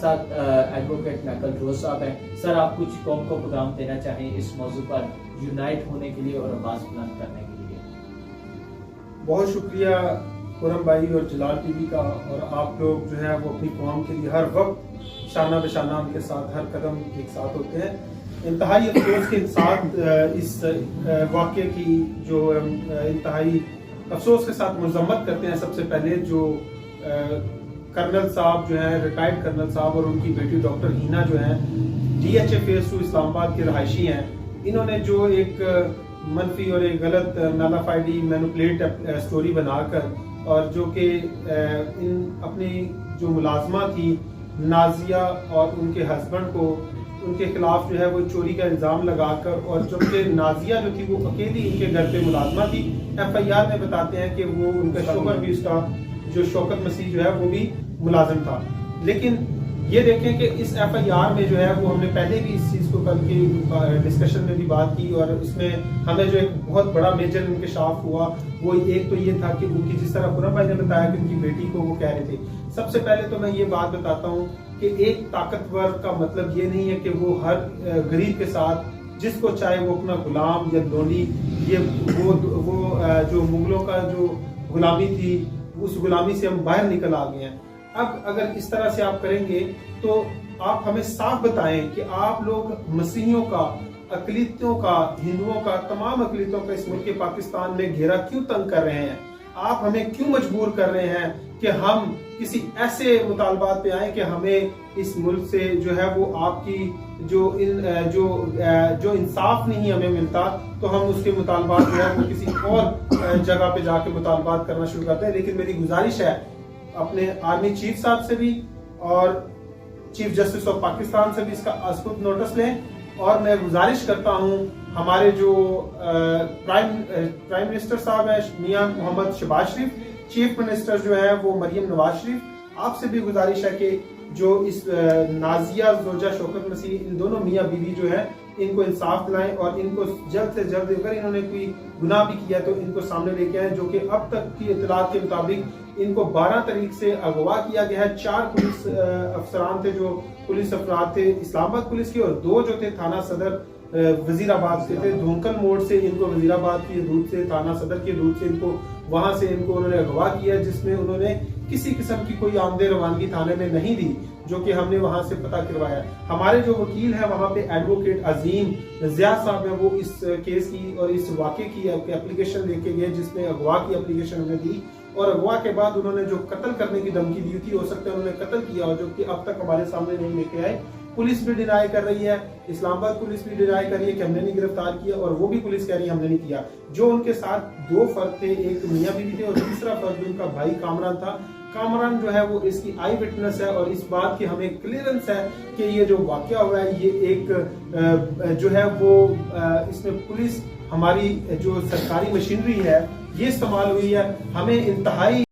ساتھ advocate Michael روز صاحب ہیں. سر آپ کچھ قوم کو پیغام دینا چاہیں اس موضوع پر یونائٹ ہونے کے لیے اور آواز بلند کرنے کے لیے؟ بہت شکریہ خرم بھائی اور جلال ٹی وی کا، اور آپ لوگ جو ہے وہ اپنی قوم کے لیے ہر وقت شانہ بشانہ ان کے ساتھ ہر قدم ایک ساتھ ہوتے ہیں. انتہائی افسوس کے ساتھ اس واقعے کی جو انتہائی افسوس کے ساتھ مذمت کرتے ہیں. سب سے پہلے جو کرنل صاحب جو ہیں، ریٹائرڈ کرنل صاحب اور ان کی بیٹی ڈاکٹر ہینا جو ہیں، DHA فیز 2 اسلام آباد کے رہائشی ہیں، انہوں نے جو ایک منفی اور ایک غلط نالافائڈی مینوپلیٹ سٹوری بنا کر، اور جو کہ اپنی جو ملازمہ تھی نازیہ اور ان کے ہسبینڈ کو، ان کے خلاف جو ہے وہ چوری کا الزام لگا کر، اور جبکہ نازیہ جو تھی وہ اکیلی ان کے گھر پہ ملازمہ تھی. FIR میں بتاتے ہیں کہ وہ ان کا شوہر بھی، اس کا جو شوکت مسیح جو ہے وہ بھی ملازم تھا. لیکن یہ دیکھیں کہ اس FIR میں جو ہے وہ ہم نے پہلے بھی اس چیز کو کل کی ڈسکشن میں بھی بات کی، اور اس میں ہمیں جو ایک بہت بڑا میجر انکشاف ہوا وہ ایک تو یہ تھا کہ ان کی، جس طرح خرم بھائی نے بتایا کہ ان کی بیٹی کو وہ کہہ رہے تھے. سب سے پہلے تو میں یہ بات بتاتا ہوں کہ ایک طاقتور کا مطلب یہ نہیں ہے کہ وہ ہر غریب کے ساتھ جس کو چاہے وہ اپنا غلام یا لونڈی، یہ وہ جو مغلوں کا جو غلامی تھی اس غلامی سے ہم باہر نکل آ گئے ہیں. اب اگر اس طرح سے آپ کریں گے تو آپ ہمیں صاف بتائیں کہ آپ لوگ مسیحیوں کا، اقلیتوں کا، ہندوؤں کا، تمام اقلیتوں کا اس ملک پاکستان میں گھیرا کیوں تنگ کر رہے ہیں؟ آپ ہمیں کیوں مجبور کر رہے ہیں کہ ہم کسی ایسے مطالبات پہ آئیں کہ ہمیں اس ملک سے جو ہے وہ آپ کی جو انصاف نہیں ہمیں ملتا، تو ہم اس کے مطالبات جو ہے وہ کسی اور جگہ پہ جا کے مطالبات کرنا شروع کرتے ہیں. لیکن میری گزارش ہے اپنے آرمی چیف صاحب سے بھی اور چیف جسٹس آف پاکستان سے بھی اس کا از خود نوٹس لیں. اور میں گزارش کرتا ہوں ہمارے جو پرائم منسٹر صاحب ہیں میاں محمد شہباز شریف، چیف منسٹر جو ہے وہ مریم نواز شریف، آپ سے بھی گزارش ہے کہ جو اس نازیہ زوجہ شوکت مسیح، ان دونوں میاں بیوی جو ہیں، ان کو انصاف دلائیں اور ان کو جلد سے جلد، اگر انہوں نے کوئی گناہ بھی کیا تو ان کو سامنے لے کے آئیں. جو کہ اب تک کی اطلاعات کے مطابق ان کو 12 تاریخ سے اغوا کیا گیا ہے. 4 پولیس افسران تھے، جو پولیس افراد تھے اسلام آباد پولیس کے، اور 2 جو تھے تھانہ صدر وزیر آباد کے تھے. دھونکل موڑ سے ان کو وزیر آباد کی حدود سے، تھانہ صدر کی حدود سے ان کو، وہاں سے ان کو انہوں نے اغوا کیا، جس میں انہوں نے کسی قسم کی کوئی آمد روانگی تھانے میں نہیں دی، جو کہ ہم نے وہاں سے پتہ کروایا. ہمارے جو وکیل ہیں وہاں پہ ایڈوکیٹ عظیم زیاد صاحب ہیں، وہ اس کیس کی اور اس واقعے کی اپلیکیشن لے کے گئے، جس میں اغوا کی اپلیکیشن ہمیں دی. اور اغوا کے بعد انہوں نے جو قتل کرنے کی دھمکی دی تھی، ہو سکتا ہے انہوں نے قتل کیا، اور جو کہ اب تک ہمارے سامنے نہیں لے کے آئے. پولیس بھی ڈینائی کر رہی ہے، اسلام آباد پولیس بھی ڈینائی کر رہی ہے کہ ہم نے نہیں گرفتار کیا، اور وہ بھی پولیس کہہ رہی ہے ہم نے نہیں کیا. جو ان کے ساتھ 2 فرد تھے، ایک میاں بیوی تھے اور تیسرا فرد ان کا بھائی کامران تھا. کامران جو ہے وہ اس کی آئی وٹنس ہے، اور اس بات کی ہمیں کلیئرنس ہے کہ یہ جو واقعہ ہوا ہے یہ ایک جو ہے وہ اس میں پولیس، ہماری جو سرکاری مشینری ہے یہ استعمال ہوئی ہے. ہمیں انتہائی